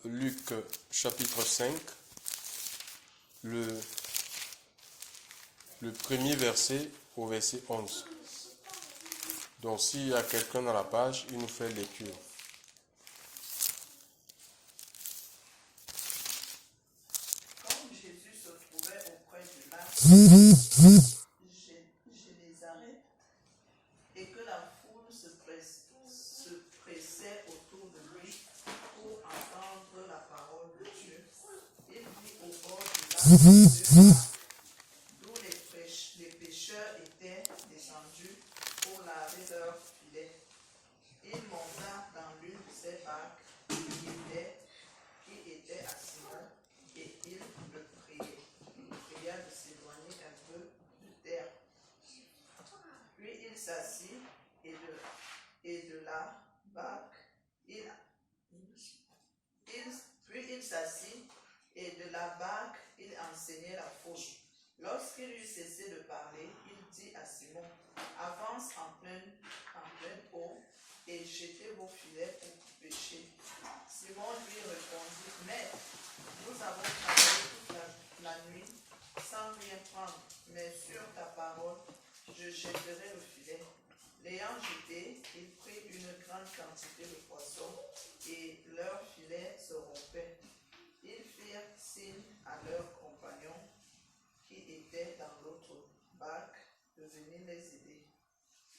Luc chapitre 5, le premier verset au verset 11. Donc s'il y a quelqu'un dans la page, il nous fait lecture. Quand Jésus se trouvait auprès du lac Génézareth et que la foule se pressait autour de lui pour entendre la parole de Dieu, il vit au bord du lac deux barques, d'où les pêcheurs étaient descendus pour laver leurs filets. Il monta dans l'une de ces barques qui était à Simon, et il le priait. Il pria de s'éloigner un peu de terre. Puis il s'assit et de la barque, il enseignait la foule. Lorsqu'il eut cessé de parler, il dit à Simon, avance en pleine eau et jetez vos filets pour pêcher. Simon lui répondit, Maître, nous avons travaillé toute la nuit sans rien prendre, mais sur ta parole, je jetterai le filet. L'ayant jeté, il prit une grande quantité de poissons et leurs filets se rompaient. Ils firent signe à leurs compagnons qui étaient dans l'autre barque de venir les aider.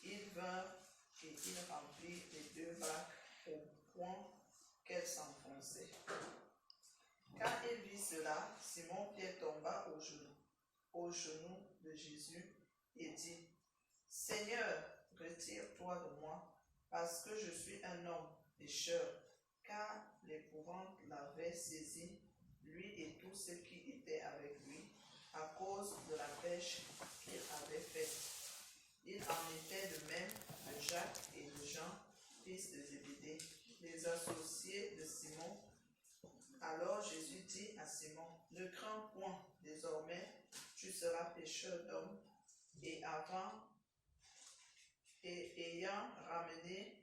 Ils vinrent et ils remplirent les deux barques au point qu'elles s'enfonçaient. Quand il vit cela, Simon-Pierre tomba aux genoux de Jésus et dit, Seigneur, retire-toi de moi, parce que je suis un homme pécheur, car l'épouvante l'avait saisi, lui et tous ceux qui étaient avec lui, à cause de la pêche qu'il avait faite. Il en était de même de Jacques et de Jean, fils de Zébédée, les associés de Simon. Alors Jésus dit à Simon, ne crains point, désormais tu seras pêcheur d'hommes. Et ayant ramené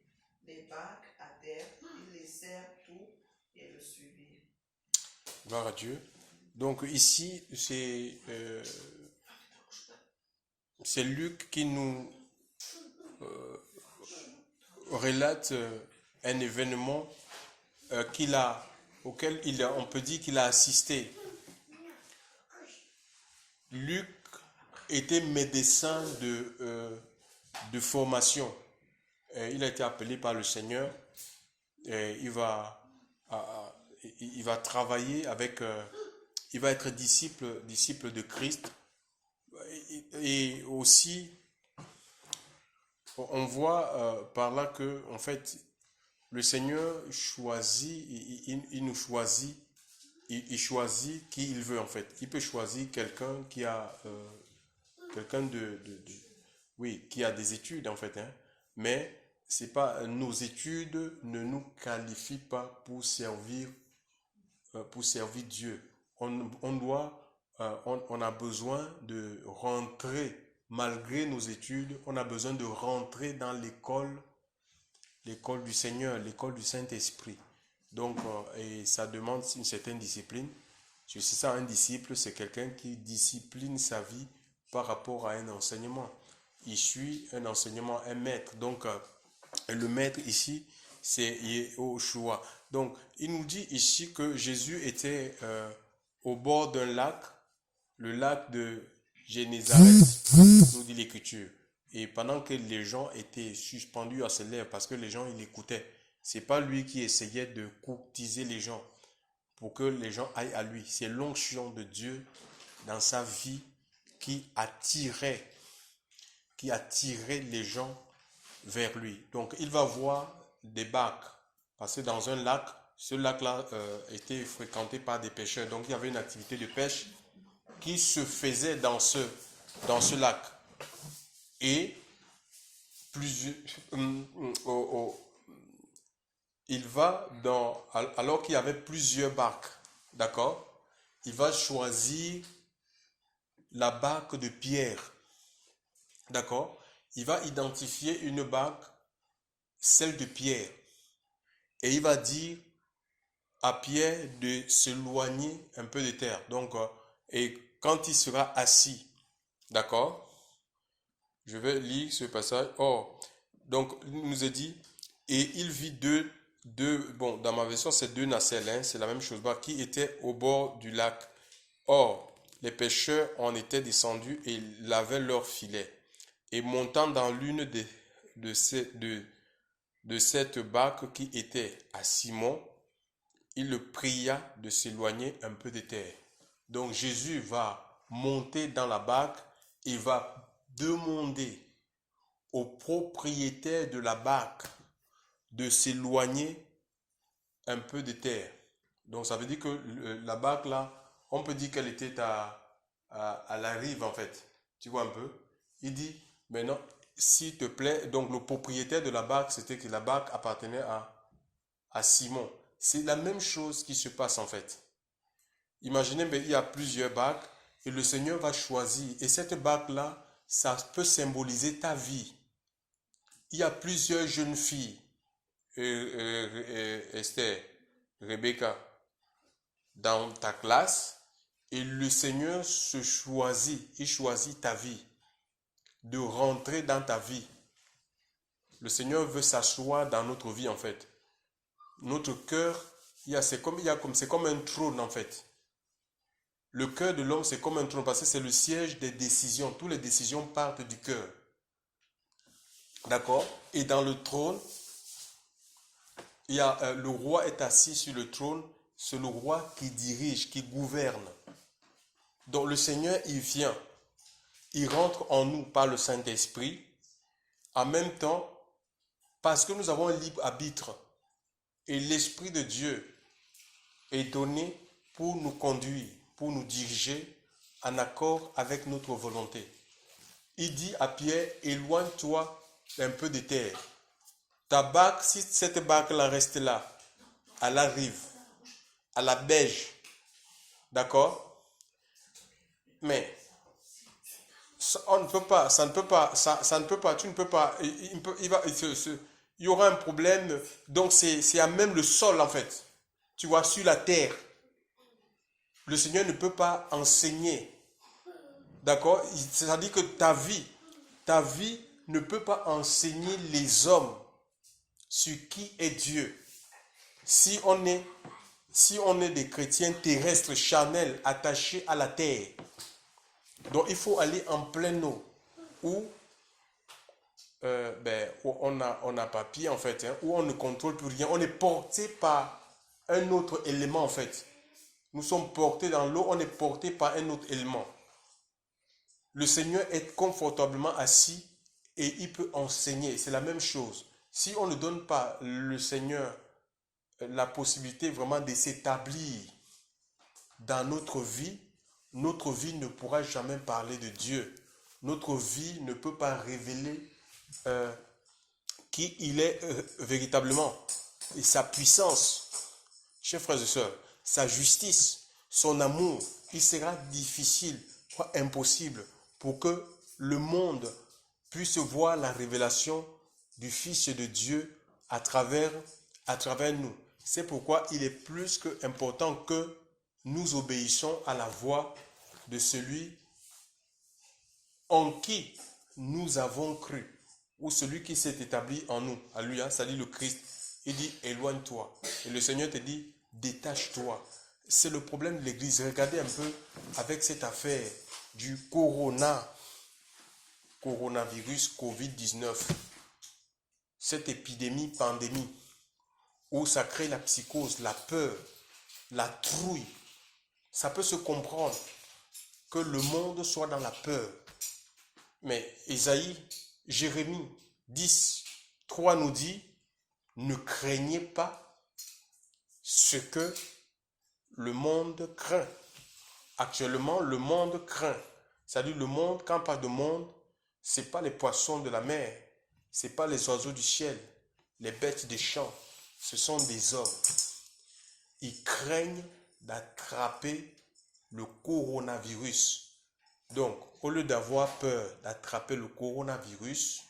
les barques à terre, ils laissèrent tout et le suivirent. Gloire à Dieu. Donc ici, c'est Luc qui nous relate un événement auquel on peut dire qu'il a assisté. Luc était médecin de formation. Il a été appelé par le Seigneur. Il va travailler avec... il va être disciple de Christ. Et aussi, on voit par là que, en fait, le Seigneur choisit, il nous choisit, il choisit qui il veut, en fait. Il peut choisir quelqu'un qui a... quelqu'un qui a des études, en fait, hein, mais c'est pas, nos études ne nous qualifient pas pour servir Dieu. On a besoin de rentrer, malgré nos études, on a besoin de rentrer dans l'école du Seigneur, l'école du Saint-Esprit. Donc, et ça demande une certaine discipline. C'est ça, un disciple, c'est quelqu'un qui discipline sa vie par rapport à un enseignement. Il suit un enseignement, un maître. Donc, le maître ici, c'est Yeshua. Donc, il nous dit ici que Jésus était au bord d'un lac, le lac de Génézareth, nous dit l'Écriture. Et pendant que les gens étaient suspendus à ses lèvres, parce que les gens, ils l'écoutaient. C'est pas lui qui essayait de courtiser les gens pour que les gens aillent à lui. C'est l'onction de Dieu dans sa vie qui attirait les gens vers lui. Donc, il va voir des barques, parce que dans un lac, ce lac-là était fréquenté par des pêcheurs. Donc, il y avait une activité de pêche qui se faisait dans ce lac. Et il va alors qu'il y avait plusieurs barques, d'accord? Il va choisir la barque de Pierre, d'accord? Il va identifier une barque, celle de Pierre, et il va dire, à Pierre de s'éloigner un peu de terre. Donc, et quand il sera assis, d'accord? Je vais lire ce passage. Oh, donc, il nous a dit, et il vit bon, dans ma version, c'est deux nacelles, hein, c'est la même chose, qui étaient au bord du lac. Or, les pêcheurs en étaient descendus et lavaient leurs filets. Et montant dans l'une de cette barque qui était à Simon, il le pria de s'éloigner un peu de terre. Donc Jésus va monter dans la barque et va demander au propriétaire de la barque de s'éloigner un peu de terre. Donc ça veut dire que la barque là, on peut dire qu'elle était à la rive en fait. Tu vois un peu? Il dit, maintenant, s'il te plaît, donc le propriétaire de la barque, c'était que la barque appartenait à Simon. C'est la même chose qui se passe en fait. Imaginez, il y a plusieurs barques et le Seigneur va choisir. Et cette barque-là, ça peut symboliser ta vie. Il y a plusieurs jeunes filles, Esther, Rebecca, dans ta classe et le Seigneur il choisit ta vie, de rentrer dans ta vie. Le Seigneur veut s'asseoir dans notre vie en fait. Notre cœur, c'est comme un trône en fait. Le cœur de l'homme, c'est comme un trône parce que c'est le siège des décisions. Toutes les décisions partent du cœur. D'accord? Et dans le trône, le roi est assis sur le trône. C'est le roi qui dirige, qui gouverne. Donc le Seigneur, il vient. Il rentre en nous par le Saint-Esprit. En même temps, parce que nous avons un libre arbitre. Et l'Esprit de Dieu est donné pour nous conduire, pour nous diriger en accord avec notre volonté. Il dit à Pierre, éloigne-toi un peu de terre. Ta barque, si cette barque-là reste là, à la rive, à la berge, d'accord? Mais on ne peut pas, ça ne peut pas, ça ne peut pas, tu ne peux pas, il y aura un problème. Donc c'est à même le sol en fait, tu vois, sur la terre. Le Seigneur ne peut pas enseigner, d'accord? C'est-à-dire que ta vie ne peut pas enseigner les hommes sur qui est Dieu. Si on est des chrétiens terrestres, charnels, attachés à la terre, donc il faut aller en pleine eau où, où on a pas pied en fait, hein, où on ne contrôle plus rien. On est porté par un autre élément en fait. Nous sommes portés dans l'eau, on est porté par un autre élément. Le Seigneur est confortablement assis et il peut enseigner. C'est la même chose. Si on ne donne pas le Seigneur la possibilité vraiment de s'établir dans notre vie ne pourra jamais parler de Dieu. Notre vie ne peut pas révéler qui il est véritablement. Et sa puissance, chers frères et sœurs, sa justice, son amour, il sera difficile, voire impossible pour que le monde puisse voir la révélation du Fils de Dieu à travers nous. C'est pourquoi il est plus qu'important que nous obéissons à la voix de celui en qui nous avons cru, ou celui qui s'est établi en nous. Alléluia, salut le Christ. Il dit, éloigne-toi. Et le Seigneur te dit, détache-toi. C'est le problème de l'Église. Regardez un peu avec cette affaire du coronavirus Covid-19. Cette épidémie, pandémie, où ça crée la psychose, la peur, la trouille. Ça peut se comprendre que le monde soit dans la peur. Mais Ésaïe, Jérémie 10, 3 nous dit, ne craignez pas ce que le monde craint. Actuellement, le monde craint. C'est-à-dire le monde, quand on parle de monde, ce n'est pas les poissons de la mer, ce n'est pas les oiseaux du ciel, les bêtes des champs, ce sont des hommes. Ils craignent d'attraper le coronavirus. Donc, au lieu d'avoir peur d'attraper le coronavirus,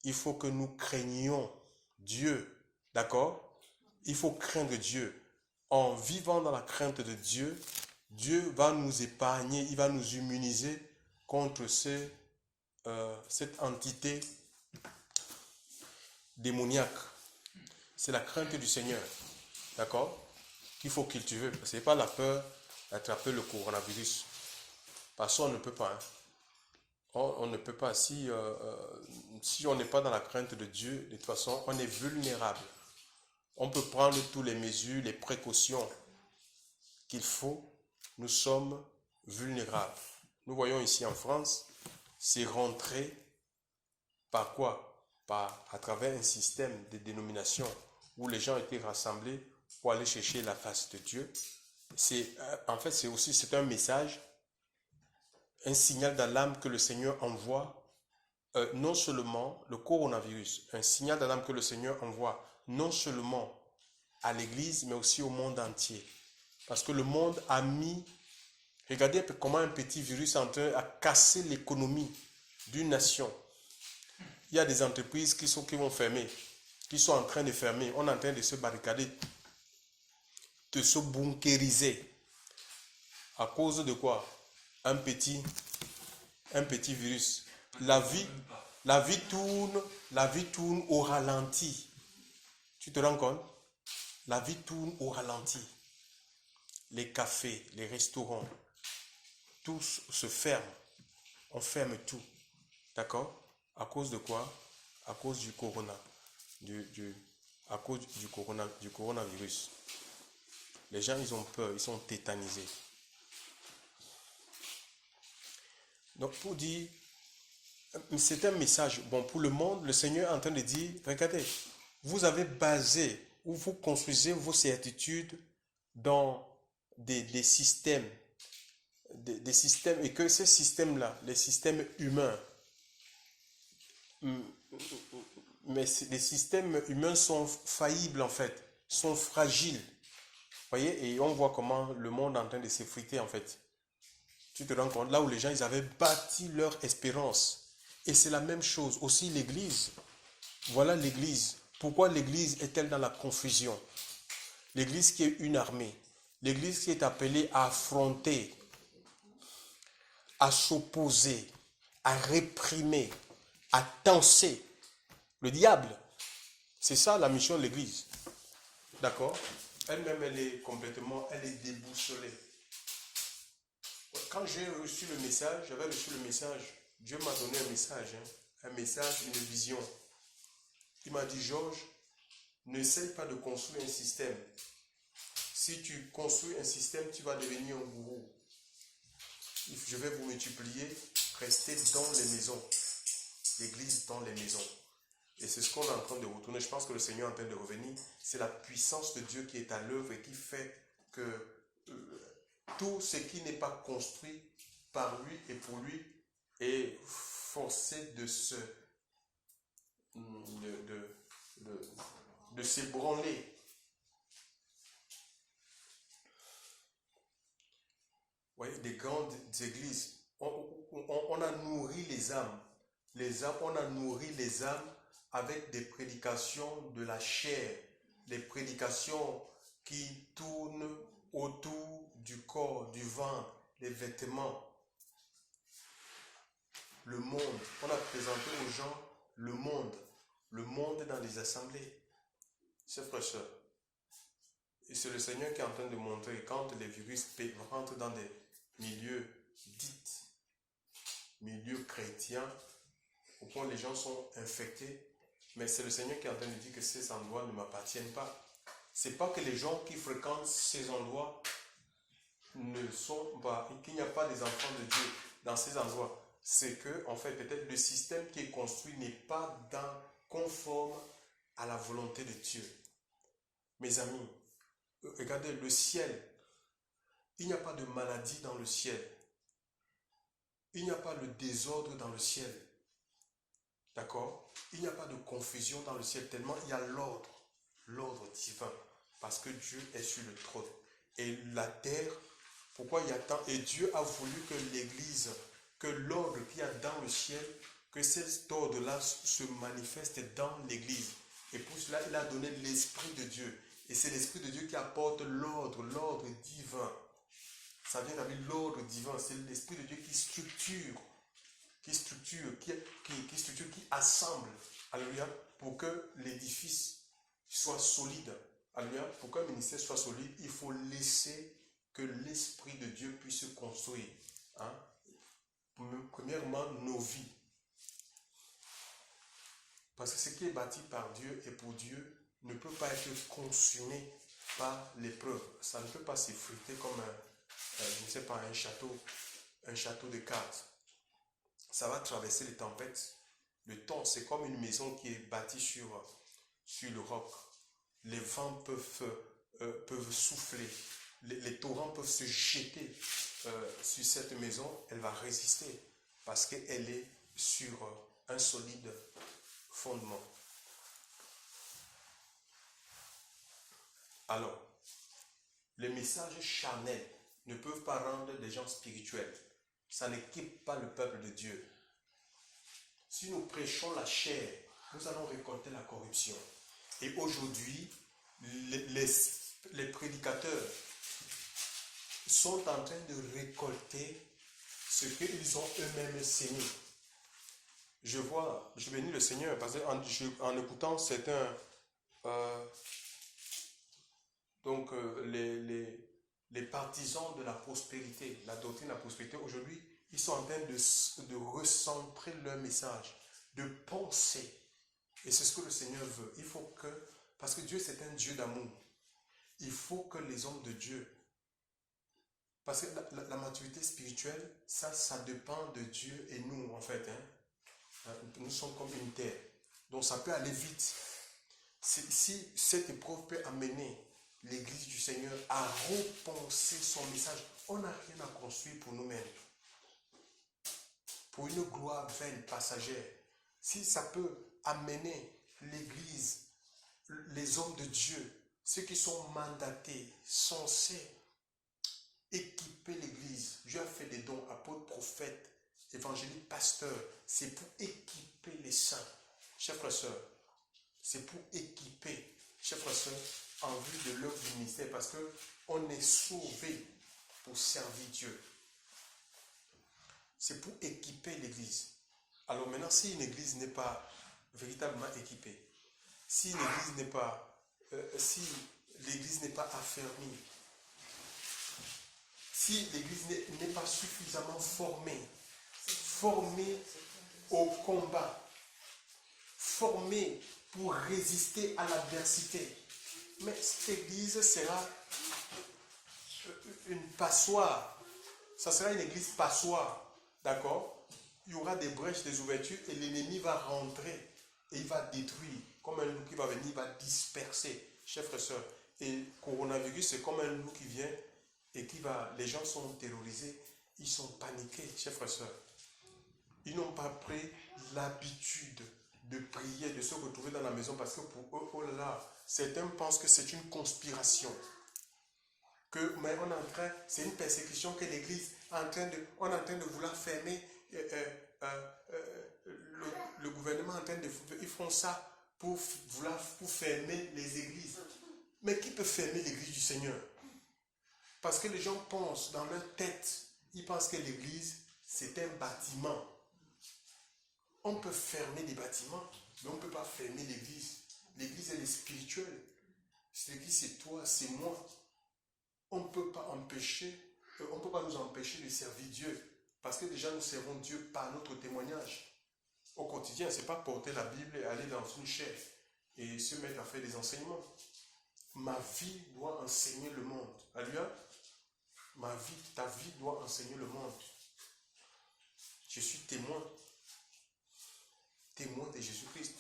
il faut que nous craignions Dieu. D'accord? Il faut craindre Dieu. en vivant dans la crainte de Dieu, Dieu va nous épargner, il va nous immuniser contre cette entité démoniaque. C'est la crainte du Seigneur, d'accord, qu'il faut cultiver. Ce n'est pas la peur d'attraper le coronavirus. Parce qu'on ne peut pas. Hein. On ne peut pas. Si on n'est pas dans la crainte de Dieu, de toute façon, on est vulnérable. On peut prendre toutes les mesures, les précautions qu'il faut. Nous sommes vulnérables. Nous voyons ici en France, c'est rentré par quoi? À travers un système de dénomination où les gens étaient rassemblés pour aller chercher la face de Dieu. En fait, c'est un message, un signal d'alarme que le Seigneur envoie, non seulement le coronavirus, un signal d'alarme que le Seigneur envoie non seulement à l'Église, mais aussi au monde entier. Parce que le monde a mis, regardez comment un petit virus est en train de casser l'économie d'une nation. Il y a des entreprises qui vont fermer, qui sont en train de fermer. On est en train de se barricader, de se bunkériser. À cause de quoi? Un petit virus. La vie tourne au ralenti. Tu te rends compte? La vie tourne au ralenti. Les cafés, les restaurants, tous se ferment. On ferme tout. D'accord? À cause de quoi? À cause du coronavirus. Les gens, ils ont peur, ils sont tétanisés. Donc, pour dire, c'est un message, bon, pour le monde, le Seigneur est en train de dire, regardez, vous avez basé, ou vous construisez vos certitudes dans des systèmes, et que ces systèmes-là, les systèmes humains, mais les systèmes humains sont faillibles en fait, sont fragiles. Vous voyez, et on voit comment le monde est en train de s'effriter en fait. Tu te rends compte, là où les gens, ils avaient bâti leur espérance. Et c'est la même chose, aussi l'Église. Voilà l'Église. Pourquoi l'Église est-elle dans la confusion? L'Église qui est une armée. L'Église qui est appelée à affronter, à s'opposer, à réprimer, à tenser le diable. C'est ça la mission de l'Église. D'accord? Elle-même, elle est déboussolée. Quand j'ai reçu le message, j'avais reçu le message, Dieu m'a donné un message, une vision. Il m'a dit, Georges, n'essaye pas de construire un système. Si tu construis un système, tu vas devenir un gourou. Je vais vous multiplier, restez dans les maisons. L'église dans les maisons. Et c'est ce qu'on est en train de retourner. Je pense que le Seigneur est en train de revenir. C'est la puissance de Dieu qui est à l'œuvre et qui fait que tout ce qui n'est pas construit par lui et pour lui est forcé de s'ébranler. Vous voyez, des grandes églises, on a nourri les âmes. On a nourri les âmes avec des prédications de la chair, des prédications qui tournent autour du corps, du ventre, les vêtements. Le monde, on a présenté aux gens le monde dans les assemblées. C'est frère, soeur. Et c'est le Seigneur qui est en train de montrer quand les virus rentrent dans des milieux chrétiens, au point où les gens sont infectés, mais c'est le Seigneur qui est en train de dire que ces endroits ne m'appartiennent pas. C'est pas que les gens qui fréquentent ces endroits ne sont pas, qu'il n'y a pas des enfants de Dieu dans ces endroits. C'est que, en fait, peut-être le système qui est construit n'est pas conforme à la volonté de Dieu. Mes amis, regardez le ciel. Il n'y a pas de maladie dans le ciel. Il n'y a pas le désordre dans le ciel. D'accord? Il n'y a pas de confusion dans le ciel, tellement il y a l'ordre divin. Parce que Dieu est sur le trône. Et la terre, pourquoi il y a tant? Et Dieu a voulu que l'Église, que l'ordre qu'il y a dans le ciel, que cet ordre-là se manifeste dans l'Église. Et pour cela, il a donné l'Esprit de Dieu. Et c'est l'Esprit de Dieu qui apporte l'ordre divin. Ça vient avec l'ordre divin. C'est l'Esprit de Dieu qui structure, qui assemble, alléluia, pour que l'édifice soit solide. Alléluia, pour qu'un ministère soit solide, il faut laisser que l'Esprit de Dieu puisse se construire. Hein? Premièrement, nos vies. Parce que ce qui est bâti par Dieu et pour Dieu ne peut pas être consumé par l'épreuve. Ça ne peut pas s'effriter comme je ne sais pas, un château de cartes. Ça va traverser les tempêtes. Le temps, c'est comme une maison qui est bâtie sur le roc. Les vents peuvent souffler. Les torrents peuvent se jeter sur cette maison. Elle va résister parce qu'elle est sur un solide fondement. Alors, les messages charnels ne peuvent pas rendre des gens spirituels. Ça n'équipe pas le peuple de Dieu. Si nous prêchons la chair, nous allons récolter la corruption. Et aujourd'hui, les prédicateurs sont en train de récolter ce qu'ils ont eux-mêmes sémé. Je bénis le Seigneur parce qu'en écoutant certains, les partisans de la prospérité, la doctrine de la prospérité, aujourd'hui, ils sont en train de recentrer leur message, de penser. Et c'est ce que le Seigneur veut. Il faut que, parce que Dieu c'est un Dieu d'amour, il faut que les hommes de Dieu, parce que la maturité spirituelle, ça dépend de Dieu et nous en fait. Nous sommes comme une terre. Donc ça peut aller vite. Si cette épreuve peut amener l'Église du Seigneur à repenser son message, on n'a rien à construire pour nous-mêmes. Pour une gloire vaine, passagère. Si ça peut amener l'Église, les hommes de Dieu, ceux qui sont mandatés, censés équiper l'Église. Dieu a fait des dons, apôtres, prophètes, évangélistes, pasteurs. C'est pour équiper les saints. Chers frères et sœurs, c'est pour équiper, chers frères et sœurs, en vue de l'œuvre du ministère, parce qu'on est sauvé pour servir Dieu. C'est pour équiper l'Église. Alors maintenant, si une Église n'est pas véritablement équipée, si l'Église n'est pas affermie, si l'Église n'est pas suffisamment formée au combat, formée pour résister à l'adversité, mais cette Église sera une passoire. Ça sera une Église passoire. D'accord? Il y aura des brèches, des ouvertures et l'ennemi va rentrer et il va détruire. Comme un loup qui va venir, il va disperser. Chers frères et sœurs, et coronavirus, c'est comme un loup qui vient et les gens sont terrorisés, ils sont paniqués, chers frères et sœurs. Ils n'ont pas pris l'habitude de prier, de se retrouver dans la maison parce que pour eux, oh là là, certains pensent que c'est une conspiration. Mais c'est une persécution que l'Église on est en train de vouloir fermer. Le gouvernement est en train ils font ça pour fermer les églises. Mais qui peut fermer l'église du Seigneur? Parce que les gens pensent dans leur tête, ils pensent que l'église c'est un bâtiment. On peut fermer des bâtiments, mais on ne peut pas fermer l'église. L'église elle est spirituelle. L'église c'est toi, c'est moi. On ne peut pas nous empêcher de servir Dieu. Parce que déjà nous servons Dieu par notre témoignage. Au quotidien, ce n'est pas porter la Bible et aller dans une chaire et se mettre à faire des enseignements. Ma vie doit enseigner le monde. Alléluia. Ta vie doit enseigner le monde. Je suis témoin de Jésus-Christ.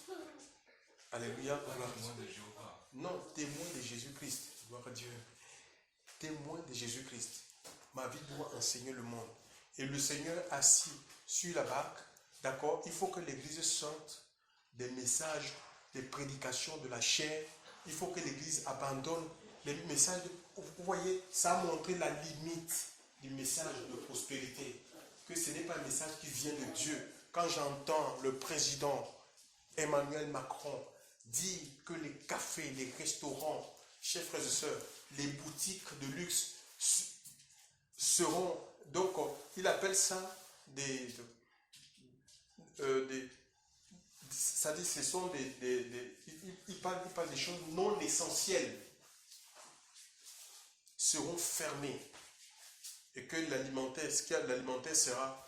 Alléluia. Témoin de Jéhovah. Non, témoin de Jésus-Christ. Gloire à Dieu. Témoin de Jésus-Christ. Ma vie doit enseigner le monde. Et le Seigneur assis sur la barque, d'accord, il faut que l'Église sorte des messages, des prédications de la chair. Il faut que l'Église abandonne les messages. Vous voyez, ça a montré la limite du message de prospérité. Que ce n'est pas un message qui vient de Dieu. Quand j'entends le président Emmanuel Macron dire que les cafés, les restaurants, chers frères et sœurs, les boutiques de luxe seront, donc il appelle ça ça dit ce sont il parle des choses non essentielles seront fermées et que l'alimentaire, ce qu'il y a de l'alimentaire sera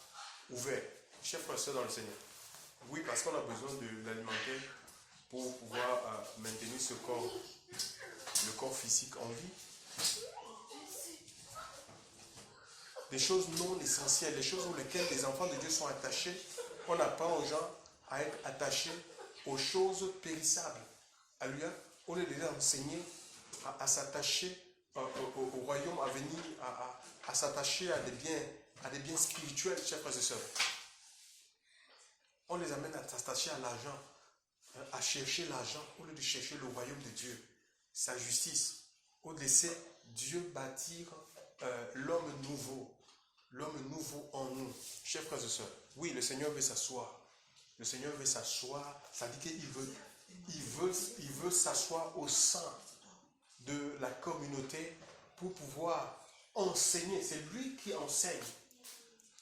ouvert. Chers frères et sœurs dans le Seigneur, oui, parce qu'on a besoin de l'alimentaire pour pouvoir maintenir ce corps, le corps physique en vie. Des choses non essentielles, des choses auxquelles les enfants de Dieu sont attachés. On apprend aux gens à être attachés aux choses périssables. Alléluia. On les a enseignés à s'attacher au royaume à venir, à s'attacher à des biens spirituels, chers frères et sœurs. On les amène à s'attacher à l'argent, à chercher l'argent au lieu de chercher le royaume de Dieu, sa justice, au lieu de laisser Dieu bâtir l'homme nouveau en nous. Chers frères et sœurs, oui, le Seigneur veut s'asseoir. Le Seigneur veut s'asseoir, ça dit qu'il veut s'asseoir au sein de la communauté pour pouvoir enseigner. C'est lui qui enseigne.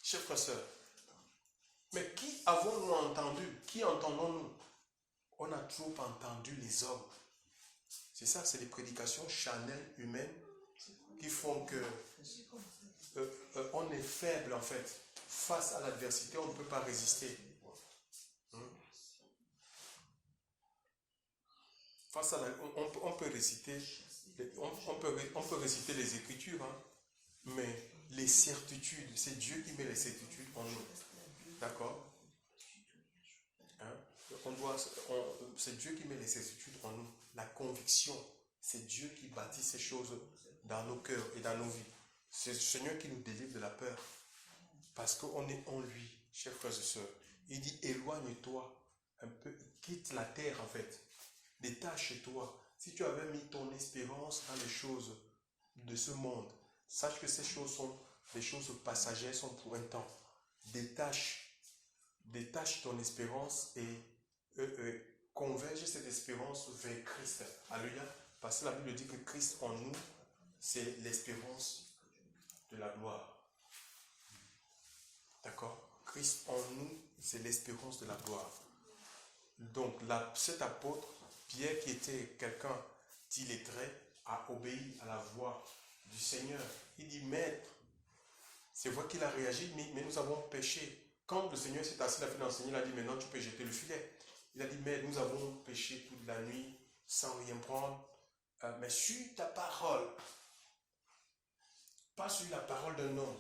Chers frères et sœurs, mais qui avons-nous entendu? Qui entendons-nous? On a trop entendu les hommes. C'est ça, c'est les prédications charnelles, humaines, qui font que on est faible en fait. Face à l'adversité, on ne peut pas résister. Face à on peut réciter, on peut réciter les Écritures, hein, mais les certitudes, c'est Dieu qui met les certitudes en nous. D'accord? Hein? C'est Dieu qui met les certitudes en nous. La conviction, c'est Dieu qui bâtit ces choses dans nos cœurs et dans nos vies. C'est le Seigneur qui nous délivre de la peur. Parce qu'on est en lui, chers frères et sœurs. Il dit, éloigne-toi un peu, quitte la terre en fait. Détache-toi. Si tu avais mis ton espérance dans les choses de ce monde, sache que ces choses sont des choses passagères, sont pour un temps. Détache ton espérance et converge cette espérance vers Christ. Alléluia. Parce que la Bible dit que Christ en nous, c'est l'espérance de la gloire. D'accord? Christ en nous, c'est l'espérance de la gloire. Donc, cet apôtre, Pierre, qui était quelqu'un d'illettré, a obéi à la voix du Seigneur. Il dit, Maître, c'est vrai qu'il a réagi, mais nous avons péché. Quand le Seigneur s'est assis, il a fait d'enseigner, il a dit, maintenant tu peux jeter le filet. Il a dit, mais nous avons péché toute la nuit sans rien prendre. Mais sur ta parole, pas sur la parole d'un homme.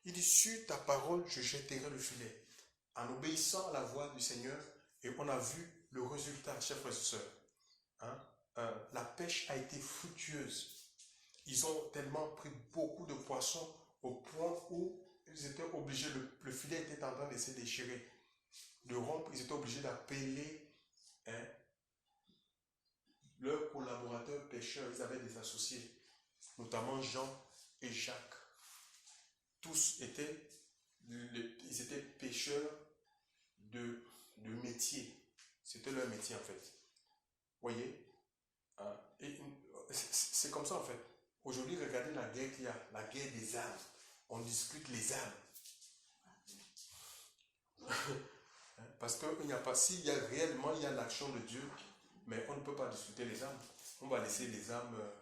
Il dit, sur ta parole, je jetterai le filet. En obéissant à la voix du Seigneur, et on a vu le résultat, chers frères et sœurs. Hein? La pêche a été fructueuse. Ils ont tellement pris beaucoup de poissons au point où ils étaient obligés, le filet était en train de se déchirer, de rompre. Ils étaient obligés d'appeler leurs collaborateurs pêcheurs. Ils avaient des associés, notamment Jean et Jacques. Tous étaient pêcheurs de métier. C'était leur métier en fait. Vous voyez? C'est comme ça en fait. Aujourd'hui, regardez la guerre qu'il y a, la guerre des âmes. On discute les âmes. Parce que il n'y a pas, s'il y a réellement, il y a l'action de Dieu, mais on ne peut pas discuter les âmes. On va laisser les âmes,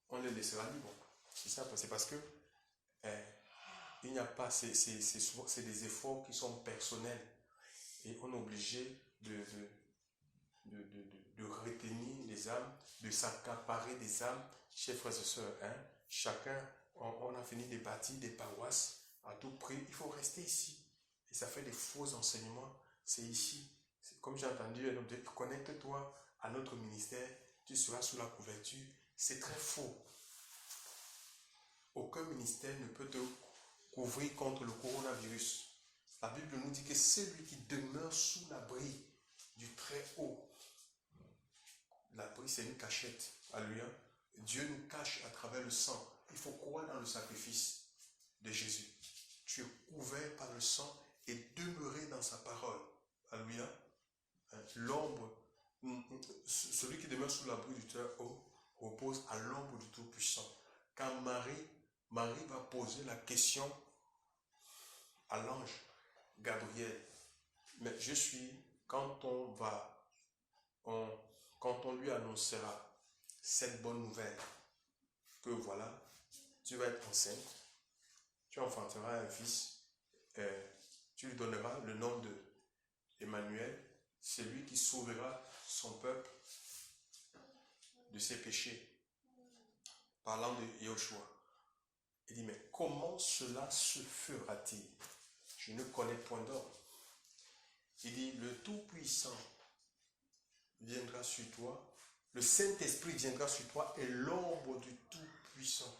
on les laissera libres. C'est ça, c'est parce que il n'y a pas, c'est des efforts qui sont personnels. Et on est obligé de retenir les âmes, de s'accaparer des âmes. Chers frères et sœurs, hein, chacun, on a fini de bâtir des paroisses à tout prix. Il faut rester ici. Et ça fait des faux enseignements. C'est ici. Comme j'ai entendu, connecte-toi à notre ministère. Tu seras sous la couverture. C'est très faux. Aucun ministère ne peut te couvrir contre le coronavirus. La Bible nous dit que celui qui demeure sous l'abri du Très-Haut, l'abri c'est une cachette. Alléluia. Dieu nous cache à travers le sang. Il faut croire dans le sacrifice de Jésus. Tu es couvert par le sang et demeurer dans sa parole. Alléluia. L'ombre, celui qui demeure sous l'abri du Très-Haut repose à l'ombre du Tout-Puissant. Quand Marie va poser la question à l'ange Gabriel, mais je suis, quand on lui annoncera cette bonne nouvelle, que voilà, tu vas être enceinte, tu enfanteras un fils, tu lui donneras le nom de Emmanuel, c'est lui qui sauvera son peuple de ses péchés. Parlant de Yahushua. Il dit, mais comment cela se fera-t-il? Je ne connais point d'homme. Il dit, le Tout-Puissant viendra sur toi, le Saint-Esprit viendra sur toi et l'ombre du Tout-Puissant.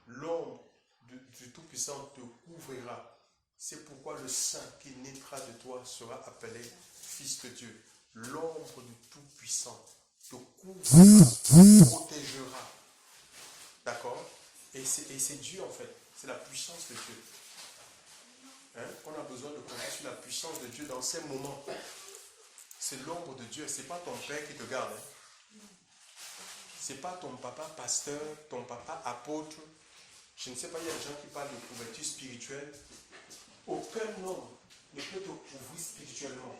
L'ombre du Tout-Puissant te couvrira. C'est pourquoi le Saint qui naîtra de toi sera appelé Fils de Dieu. L'ombre du Tout-Puissant te couvrira, te protégera. D'accord? Et c'est Dieu en fait. C'est la puissance de Dieu. Hein? On a besoin de compter sur la puissance de Dieu dans ces moments. C'est l'ombre de Dieu. Ce n'est pas ton père qui te garde. Hein? Ce n'est pas ton papa pasteur, ton papa apôtre. Je ne sais pas, il y a des gens qui parlent de couverture spirituelle. Aucun homme ne peut te couvrir spirituellement.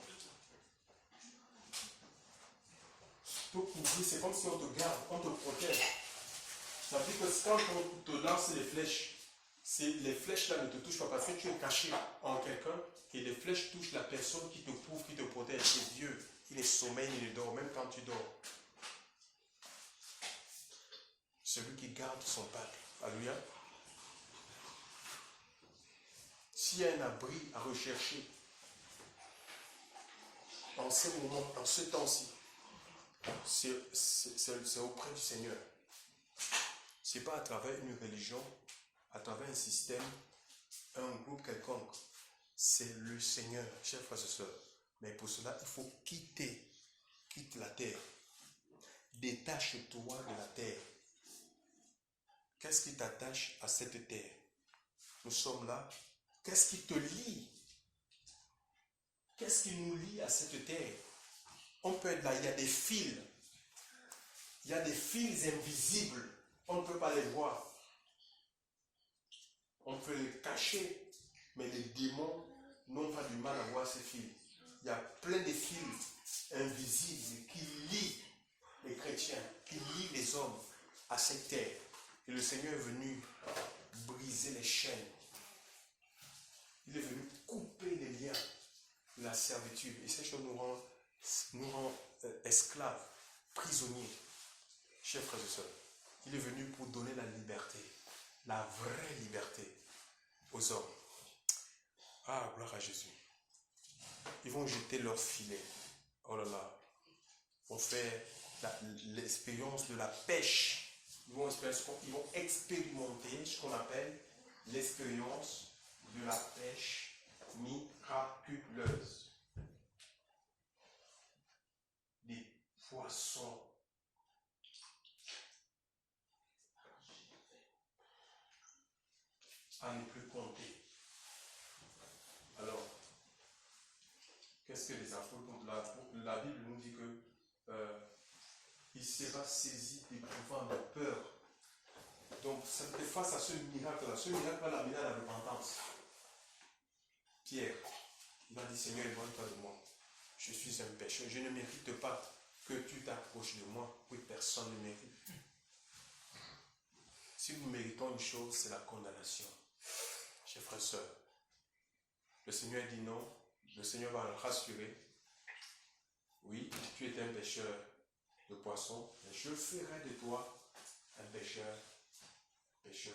Te couvrir, c'est comme si on te garde, on te protège. Ça veut dire que quand on te lance les flèches, les flèches là ne te touchent pas parce que tu es caché en quelqu'un et les flèches touchent la personne qui te couvre, qui te protège. C'est Dieu. Il est sommeil, il dort, même quand tu dors. Celui qui garde son peuple. Alléluia. S'il y a un abri à rechercher en ces moments, en ce temps-ci, c'est auprès du Seigneur. Ce n'est pas à travers une religion, à travers un système, un groupe quelconque. C'est le Seigneur, chers frères et sœurs. Mais pour cela, il faut quitte la terre. Détache-toi de la terre. Qu'est-ce qui t'attache à cette terre? Nous sommes là. Qu'est-ce qui te lie? Qu'est-ce qui nous lie à cette terre? On peut être là, il y a des fils. Il y a des fils invisibles. On ne peut pas les voir. On peut les cacher. Mais les démons n'ont pas du mal à voir ces fils. Il y a plein de fils invisibles qui lient les chrétiens, qui lient les hommes à cette terre. Et le Seigneur est venu briser les chaînes. Il est venu couper les liens de la servitude. Et ces choses nous rend esclaves, prisonniers. Chers frères et sœurs, il est venu pour donner la liberté, la vraie liberté aux hommes. Ah, gloire à Jésus. Ils vont jeter leur filet. Oh là là. Ils vont faire l'expérience de la pêche. Ils vont expérimenter ce qu'on appelle l'expérience de la pêche miraculeuse. Des poissons à ne plus compter. Alors, qu'est-ce que les apôtres? La Bible nous dit que il sera saisi d'éprouvant de peur. Donc, face à ce miracle-là va l'amener à la repentance. Pierre, il va dire, Seigneur, éloigne-toi de moi. Je suis un pécheur. Je ne mérite pas que tu t'approches de moi. Oui, personne ne mérite. Si nous méritons une chose, c'est la condamnation. Chers frères et sœurs, le Seigneur dit non. Le Seigneur va le rassurer. Oui, tu es un pêcheur de poissons, mais je ferai de toi un pêcheur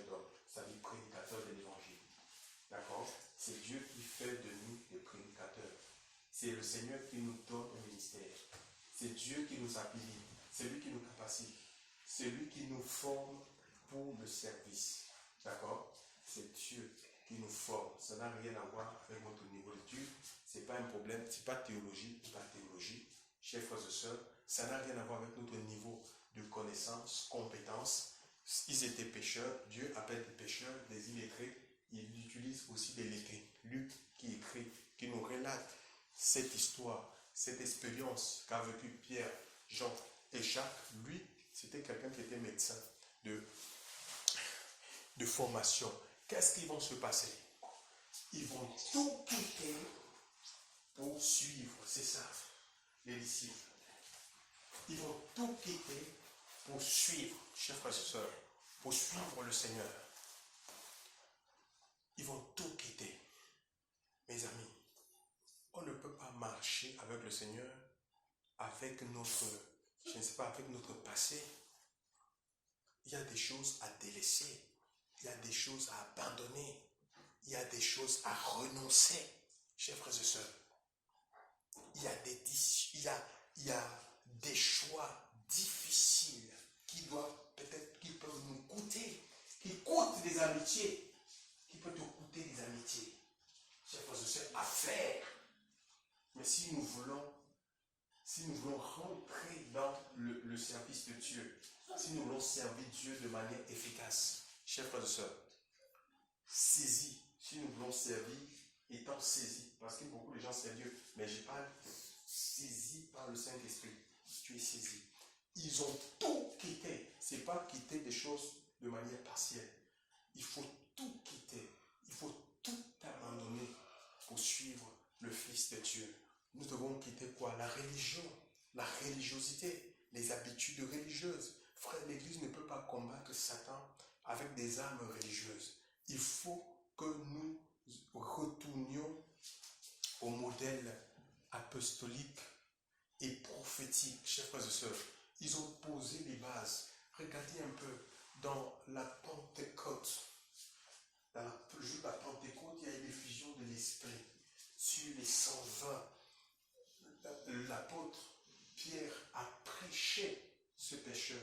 d'hommes. Ça dit prédicateur de l'évangile. D'accord? C'est Dieu qui fait de nous des prédicateurs. C'est le Seigneur qui nous donne un ministère. C'est Dieu qui nous habilite. C'est lui qui nous capacite. C'est lui qui nous forme pour le service. D'accord? C'est Dieu qui nous forme. Ça n'a rien à voir avec notre niveau d'étude. Ce n'est pas un problème. Ce n'est pas théologie ou pas théologie. Chers frères et sœurs, ça n'a rien à voir avec notre niveau de connaissance, compétence. Ils étaient pécheurs. Dieu appelle des pécheurs, des illettrés. Il utilise aussi des lettrés. Luc qui écrit, qui nous relate cette histoire, cette expérience qu'a vécu Pierre, Jean. Et Jacques, lui, c'était quelqu'un qui était médecin de formation. Qu'est-ce qui va se passer? Ils vont tout quitter pour suivre, c'est ça, les disciples. Ils vont tout quitter pour suivre, chers frères et sœurs, pour suivre le Seigneur. Ils vont tout quitter. Mes amis, on ne peut pas marcher avec le Seigneur avec notre, je ne sais pas, avec notre passé. Il y a des choses à délaisser. Il y a des choses à abandonner. Il y a des choses à renoncer, chers frères et sœurs. Il y a des choix difficiles qui peuvent nous coûter, qui coûtent des amitiés, qui peuvent te coûter des amitiés, chers frères et sœurs, à faire. Mais si nous voulons rentrer dans le service de Dieu, si nous voulons servir Dieu de manière efficace, chers frères et sœurs, saisis, si nous voulons servir, étant saisis, parce que beaucoup de gens servent Dieu, mais je parle saisi par le Saint-Esprit. Tu es saisi. Ils ont tout quitté. Ce n'est pas quitter des choses de manière partielle. Il faut tout quitter. Il faut tout abandonner pour suivre le Fils de Dieu. Nous devons quitter quoi? La religion, la religiosité, les habitudes religieuses. Frère, l'Église ne peut pas combattre Satan avec des armes religieuses. Il faut que nous retournions au modèle apostolique et prophétique. Chers frères et sœurs, ils ont posé les bases. Regardez un peu dans la Pentecôte. Dans le jour de la Pentecôte, il y a eu l'effusion de l'Esprit sur les 120. L'apôtre Pierre a prêché ce pécheur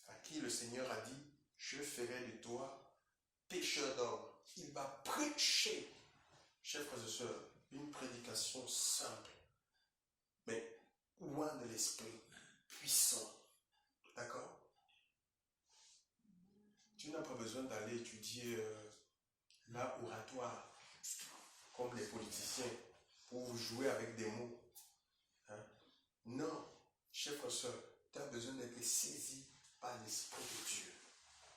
à qui le Seigneur a dit: je ferai de toi pécheur d'homme. Il va prêcher, chers frères et sœurs, une prédication simple, mais loin de l'esprit, puissant. D'accord? Tu n'as pas besoin d'aller étudier l'oratoire comme les politiciens pour jouer avec des mots. Hein? Non, chers frères et sœurs, tu as besoin d'être saisi par l'Esprit de Dieu.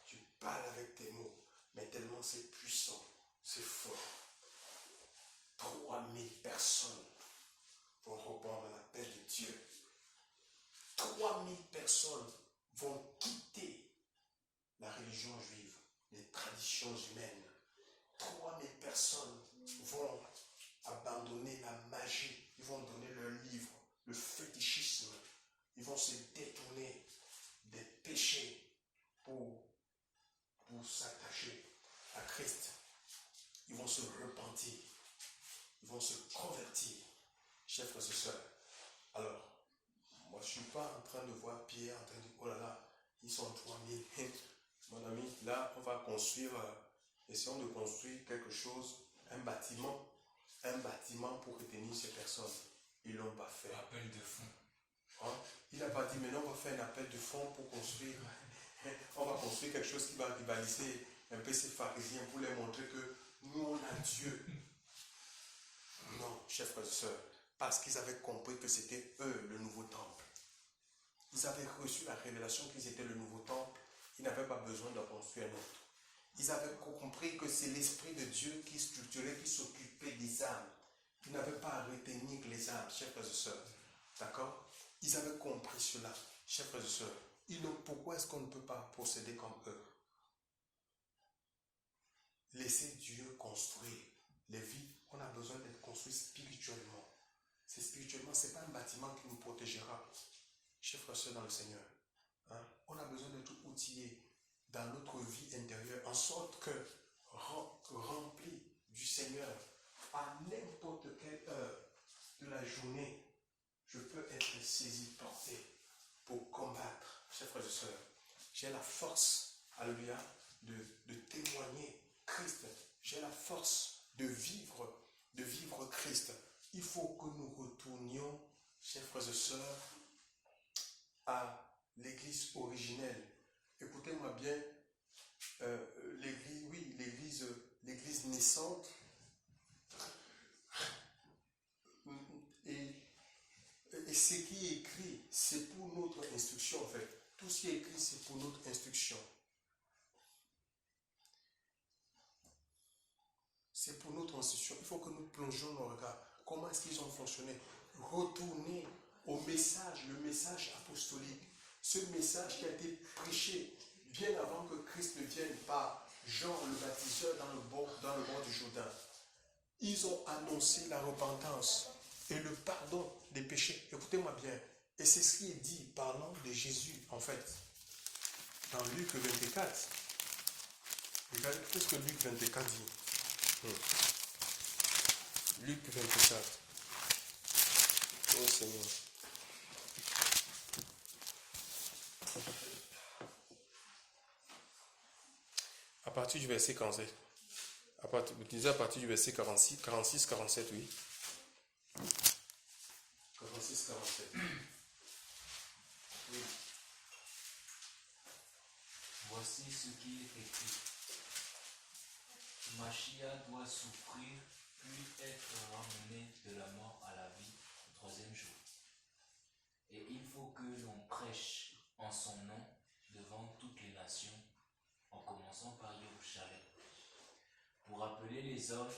Tu parles avec tes mots, mais tellement c'est puissant, c'est fort. 3000 personnes vont répondre à l'appel de Dieu. 3000 personnes vont quitter la religion juive, les traditions humaines. 3000 personnes vont abandonner la magie. Ils vont donner leur livre, le fétichisme. Ils vont se détourner des péchés pour s'attacher à Christ. Ils vont se repentir. Ils vont se convertir. Chers frères et sœurs, alors, moi je ne suis pas en train de voir Pierre en train de dire: oh là là, ils sont 3000. Mon ami, là on va construire, essayons de construire quelque chose, un bâtiment pour retenir ces personnes. Ils ne l'ont pas fait. Appel de fonds. Hein? Il n'a pas dit: maintenant on va faire un appel de fonds pour construire. On va construire quelque chose qui va rivaliser un peu ces pharisiens pour leur montrer que nous on a Dieu. Non, chers frères et sœurs, parce qu'ils avaient compris que c'était eux le nouveau temple. Ils avaient reçu la révélation qu'ils étaient le nouveau temple. Ils n'avaient pas besoin de construire un autre. Ils avaient compris que c'est l'Esprit de Dieu qui structurait, qui s'occupait des âmes. Ils n'avaient pas à retenir les âmes, chers frères et sœurs. D'accord? Ils avaient compris cela, chers frères et sœurs. Pourquoi est-ce qu'on ne peut pas procéder comme eux? Laissez Dieu construire les vies. On a besoin d'être construit spirituellement. C'est spirituellement, ce n'est pas un bâtiment qui nous protégera. Chers frères et sœurs dans le Seigneur, hein? On a besoin d'être outillés dans notre vie intérieure, en sorte que, rempli du Seigneur, à n'importe quelle heure de la journée, je peux être saisi, porté pour combattre. Chers frères et sœurs, j'ai la force, alléluia, de témoigner Christ. J'ai la force de vivre Christ. Il faut que nous retournions, chers frères et sœurs, à l'église originelle. Écoutez-moi bien, l'église naissante, et ce qui est écrit, c'est tout ce qui est écrit, c'est pour notre instruction. C'est pour notre instruction. Il faut que nous plongions nos regards. Comment est-ce qu'ils ont fonctionné? Retourner au message, le message apostolique. Ce message qui a été prêché bien avant que Christ ne vienne par Jean le baptiseur dans le bord du Jourdain. Ils ont annoncé la repentance et le pardon des péchés. Écoutez-moi bien. Et c'est ce qui est dit parlant de Jésus, en fait. Dans Luc 24. Regardez ce que Luc 24 dit. Luc 24. Oh Seigneur. À partir du verset 47. À partir du verset 46, 46, 47, oui. 46, 47. Oui. Voici ce qui est écrit. Machia doit souffrir, puis être ramené de la mort à la vie au troisième jour. Et il faut que l'on prêche en son nom devant toutes les nations, en commençant par Jérusalem, pour appeler les hommes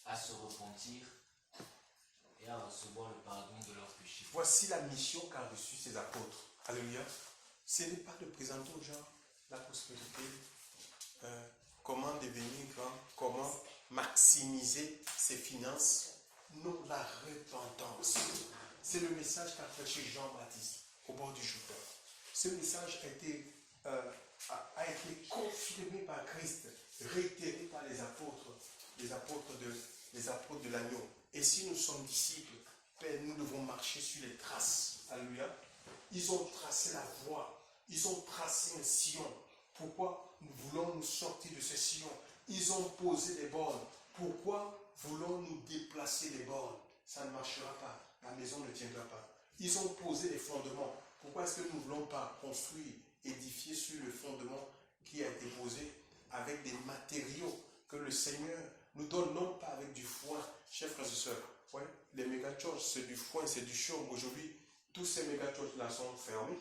à se repentir et à recevoir le pardon de leurs péchés. Voici la mission qu'a reçue ses apôtres. Alléluia. Ce n'est pas de présenter aux gens la prospérité, comment devenir grand, comment maximiser ses finances. Non, la repentance. C'est le message qu'a prêché Jean-Baptiste au bord du Jourdain. Ce message a été confirmé par Christ, réitéré par les apôtres de l'agneau. Et si nous sommes disciples, Père, nous devons marcher sur les traces. Alléluia. Ils ont tracé la voie. Ils ont tracé un sillon. Pourquoi voulons-nous sortir de ce sillon? Ils ont posé des bornes. Pourquoi voulons-nous déplacer les bornes? Ça ne marchera pas. La maison ne tiendra pas. Ils ont posé les fondements. Pourquoi est-ce que nous ne voulons pas construire, édifier sur le fondement qui a été posé avec des matériaux que le Seigneur nous donne, non pas avec du foin, chers frères et sœurs. Ouais, les méga-churches, c'est du foin, c'est du chaume. Aujourd'hui, tous ces méga-churches-là sont fermés.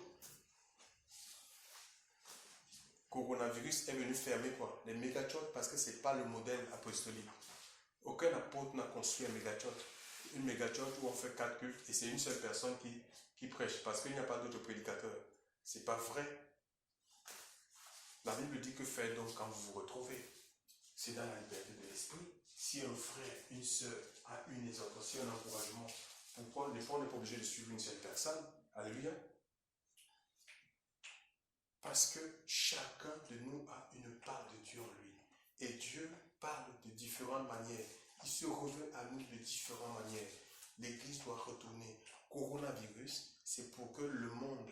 Coronavirus est venu fermer quoi? Les méga-churches, parce que ce n'est pas le modèle apostolique. Aucun apôtre n'a construit un méga-church. Une méga-church où on fait 4 cultes et c'est une seule personne qui prêche parce qu'il n'y a pas d'autres prédicateurs. Ce n'est pas vrai. La Bible dit que faire donc quand vous vous retrouvez, c'est dans la liberté de l'esprit. Si un frère, une sœur a une exhortation, un encouragement, pourquoi on n'est pas obligé de suivre une seule personne? Alléluia. Parce que chacun de nous a une part de Dieu en lui. Et Dieu parle de différentes manières. Il se révèle à nous de différentes manières. L'Église doit retourner. Coronavirus, c'est pour que le monde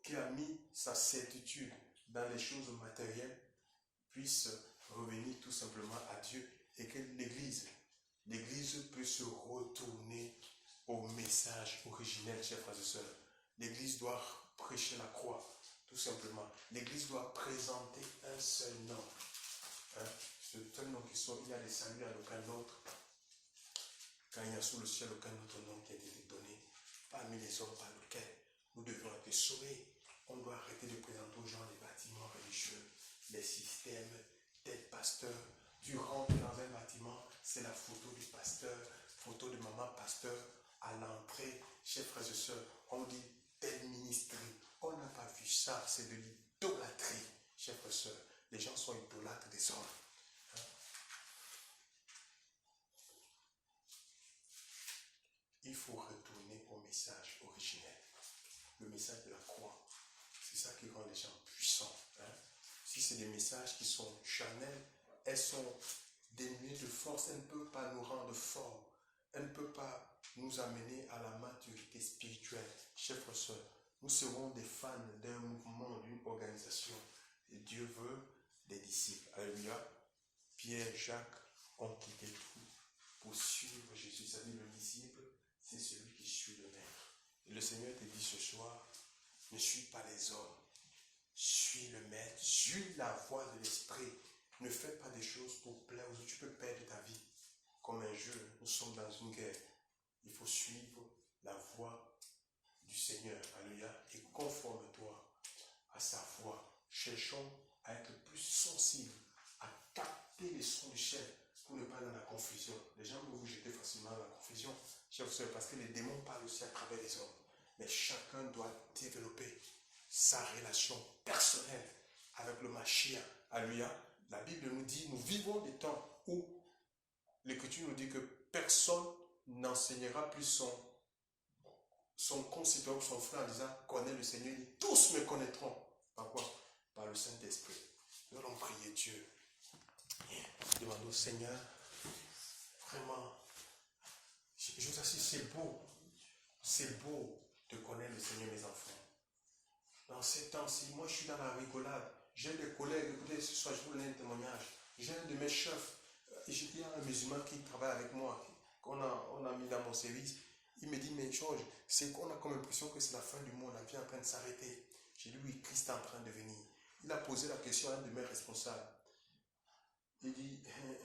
qui a mis sa certitude dans les choses matérielles puisse revenir tout simplement à Dieu et que l'Église peut se retourner au message originel, chers frères et sœurs. L'Église doit prêcher la croix. Tout simplement, l'Église doit présenter un seul nom. Ce seul nom qui soit, il y a des saluts à aucun autre. Quand il y a sous le ciel aucun autre nom qui a été donné, parmi les hommes par lequel nous devons être sauvés. On doit arrêter de présenter aux gens les bâtiments religieux, les systèmes, tel pasteur. Tu rentres dans un bâtiment, c'est la photo du pasteur, photo de maman pasteur. À l'entrée, chers frères et sœurs, on dit tel ministère. On n'a pas vu ça, c'est de l'idolâtrie, chers frères et sœurs. Les gens sont idolâtres des hommes. Il faut retourner au message originel, le message de la croix. C'est ça qui rend les gens puissants. Si c'est des messages qui sont charnels, elles sont dénuées de force, elles ne peuvent pas nous rendre forts, elles ne peuvent pas nous amener à la maturité spirituelle. Chers frères et sœurs, nous serons des fans d'un mouvement, d'une organisation. Et Dieu veut des disciples. Alléluia. Pierre, Jacques ont quitté tout pour suivre Jésus. C'est-à-dire le disciple, c'est celui qui suit le maître. Et le Seigneur te dit ce soir, ne suis pas les hommes. Suis le maître. Suis la voie de l'esprit. Ne fais pas des choses pour plaire aux autres. Tu peux perdre ta vie comme un jeu. Nous sommes dans une guerre. Il faut suivre la voie du Seigneur. Alléluia. Et conforme-toi à sa voix. Cherchons à être plus sensibles, à capter les sons du chef pour ne pas être dans la confusion. Les gens peuvent vous jeter facilement dans la confusion, chers frères, parce que les démons parlent aussi à travers les hommes. Mais chacun doit développer sa relation personnelle avec le Mashiach. Alléluia. La Bible nous dit, nous vivons des temps où l'Écriture nous dit que personne n'enseignera plus son concitoyen, son frère en disant, connais le Seigneur. Tous me connaîtront. Par quoi? Par le Saint-Esprit. Nous allons prier Dieu. Demandons au Seigneur, vraiment, je vous assure, c'est beau de connaître le Seigneur, mes enfants. Dans ces temps-ci, moi je suis dans la rigolade. J'ai des collègues, écoutez, ce soir je vous donne un témoignage. J'ai un de mes chefs, il y a un musulman qui travaille avec moi, qu'on a mis dans mon service. Il me dit, mais Georges, c'est qu'on a comme impression que c'est la fin du monde, la vie est en train de s'arrêter. J'ai dit, oui, Christ est en train de venir. Il a posé la question à un de mes responsables. Il dit,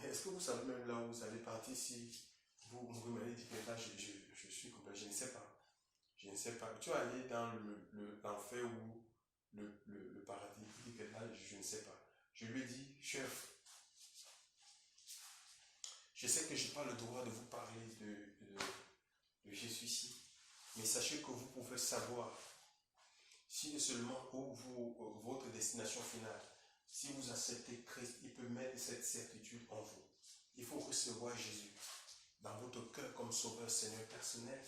est-ce que vous savez même là où vous allez partir si vous mourrez? Il dit que là, je suis complet, je ne sais pas. Je ne sais pas. Tu es allé dans l'enfer ou le paradis? Il dit que là, je ne sais pas. Je lui ai dit, chef, je sais que je n'ai pas le droit de vous parler de Jésus ici, mais sachez que vous pouvez savoir si seulement votre destination finale, si vous acceptez Christ, il peut mettre cette certitude en vous. Il faut recevoir Jésus dans votre cœur comme sauveur, Seigneur personnel.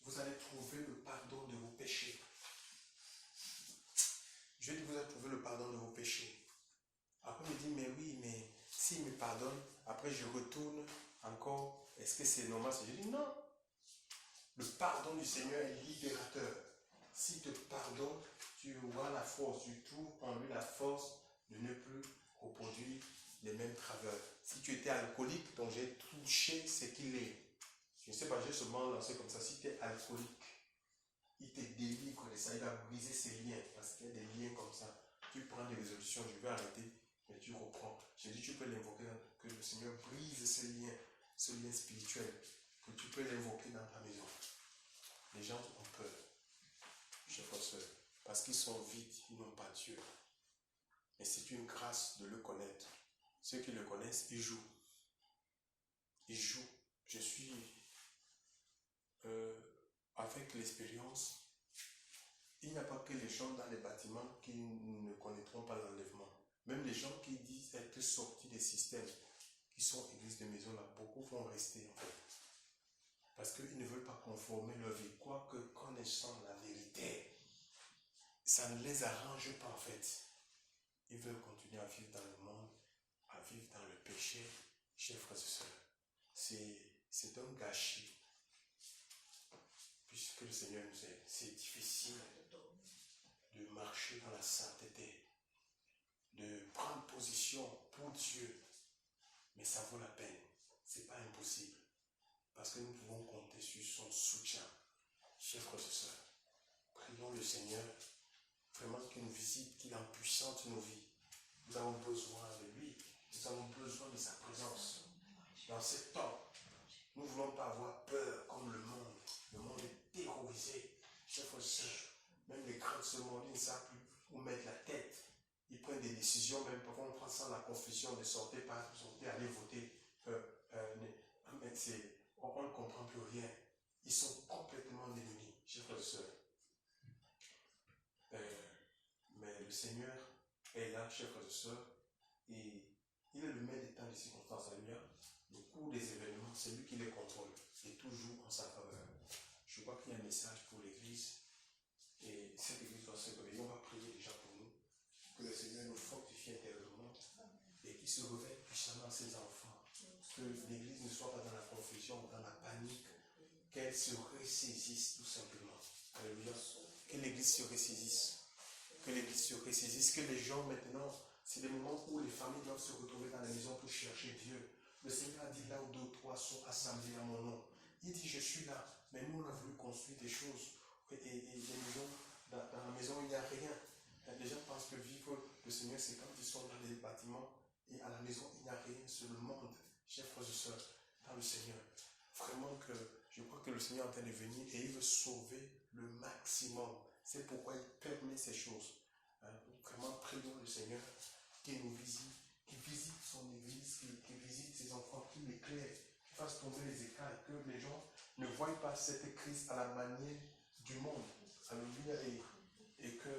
Vous allez trouver le pardon de vos péchés. Je dis, vous allez trouver le pardon de vos péchés. Après, il me dit, mais oui, mais s'il me pardonne, après je retourne encore. Est-ce que c'est normal? Je dis, non. Le pardon du Seigneur est libérateur. S'il te pardonne, tu auras la force, tu trouves en lui la force de ne plus reproduire les mêmes travers. Si tu étais alcoolique, donc j'ai touché ce qu'il est. Je ne sais pas, j'ai seulement lancé comme ça. Si tu es alcoolique, il te délivre de ça, il va briser ses liens. Parce qu'il y a des liens comme ça. Tu prends des résolutions, je vais arrêter, mais tu reprends. J'ai dit, tu peux l'invoquer, que le Seigneur brise ce lien spirituel, que tu peux l'invoquer dans ta maison. Les gens ont peur, chers frères et sœurs, parce qu'ils sont vides, ils n'ont pas Dieu. Et c'est une grâce de le connaître. Ceux qui le connaissent, ils jouent. Ils jouent. Je suis avec l'expérience. Il n'y a pas que les gens dans les bâtiments qui ne connaîtront pas l'enlèvement. Même les gens qui disent être sortis des systèmes, qui sont églises de maison, là, beaucoup vont rester en fait. Parce qu'ils ne veulent pas conformer leur vie. Quoique connaissant la vérité, ça ne les arrange pas en fait. Ils veulent continuer à vivre dans le monde, à vivre dans le péché. Chers frères et sœurs, c'est un gâchis. Puisque le Seigneur nous aide, c'est difficile de marcher dans la sainteté, de prendre position pour Dieu. Mais ça vaut la peine. Ce n'est pas impossible. Parce que nous pouvons compter sur son soutien. Chers frères et sœurs, prions le Seigneur vraiment qu'il nous visite, qu'il empuissante nos vies. Nous avons besoin de lui. Nous avons besoin de sa présence. Dans ces temps, nous ne voulons pas avoir peur comme le monde. Le monde est terrorisé. Chers frères et sœurs, même les grands de ce monde, ils ne savent plus où mettre la tête. Ils prennent des décisions, même parfois on prend ça la confusion de sortir, pas sortir, aller voter. On ne comprend plus rien. Ils sont complètement démunis, chers frères et sœurs. Mais le Seigneur est là, chers frères et sœurs, et il est le maître des temps et des circonstances. Alléluia. Le cours des événements, c'est lui qui les contrôle, et toujours en sa faveur. Je crois qu'il y a un message pour l'Église, et cette Église doit se réveiller. On va prier déjà pour nous, que le Seigneur nous fortifie intérieurement, et qu'il se réveille puissamment à ses enfants. Que l'Église ne soit pas dans la confusion, dans la panique, qu'elle se ressaisisse tout simplement. Alléluia. Que l'Église se ressaisisse. Que l'Église se ressaisisse. Que les gens maintenant, c'est des moments où les familles doivent se retrouver dans la maison pour chercher Dieu. Le Seigneur a dit là où deux ou trois sont assemblés à mon nom. Il dit je suis là. Mais nous on a voulu construire des choses. Et les maisons, dans la maison il n'y a rien. Les gens pensent que vivre le Seigneur c'est quand ils sont dans les bâtiments. Et à la maison il n'y a rien. C'est le monde. Chers frères et sœurs, dans le Seigneur. Vraiment que je crois que le Seigneur est en train de venir et il veut sauver le maximum. C'est pourquoi il permet ces choses. Hein, vraiment, prions le Seigneur qu'il nous visite, qu'il visite son église, qu'il visite ses enfants, qu'il l'éclaire, qu'il fasse tomber les écailles, que les gens ne voient pas cette crise à la manière du monde. Alléluia. Et que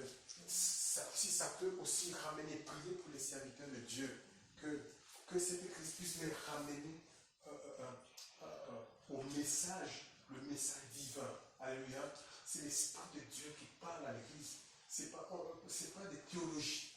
si ça peut aussi ramener, prier pour les serviteurs de Dieu, que cette crise puisse les ramener au message, le message divin. Alléluia. C'est l'Esprit de Dieu qui parle à l'Église. Ce n'est pas des théologies.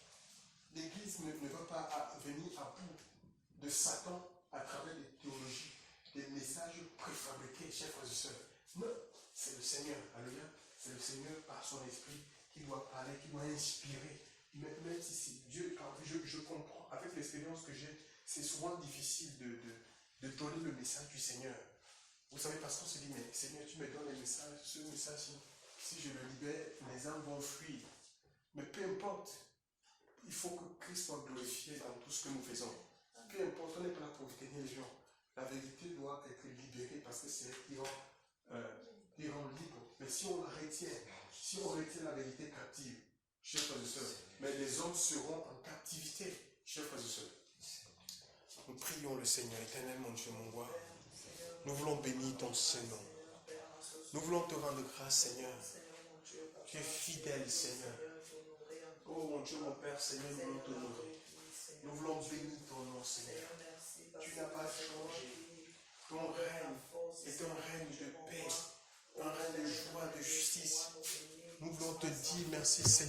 L'Église ne va pas venir à bout de Satan à travers des théologies, des messages préfabriqués, chers frères et sœurs. Non, c'est le Seigneur. Alléluia. C'est le Seigneur par son esprit qui doit parler, qui doit inspirer. Même si Dieu, je comprends, avec l'expérience que j'ai, c'est souvent difficile de donner le message du Seigneur. Vous savez, parce qu'on se dit, mais Seigneur, tu me donnes le message, ce message, si je le libère, les âmes vont fuir. Mais peu importe, il faut que Christ soit glorifié dans tout ce que nous faisons. Peu importe, on n'est pas là pour tenir les gens. La vérité doit être libérée parce que c'est elle qui rend libre. Mais si on la retient, si on retient la vérité captive, chers frères et sœurs, mais les hommes seront en captivité, chers frères et sœurs. Nous prions le Seigneur, éternel mon Dieu, mon roi. Nous voulons bénir ton Saint-Nom. Nous voulons te rendre grâce, Seigneur. Tu es fidèle, Seigneur. Oh mon Dieu, mon Père, Seigneur, nous voulons t'honorer. Nous voulons bénir ton nom, Seigneur. Tu n'as pas changé. Ton règne est un règne de paix, un règne de joie, de justice. Nous voulons te dire merci, Seigneur.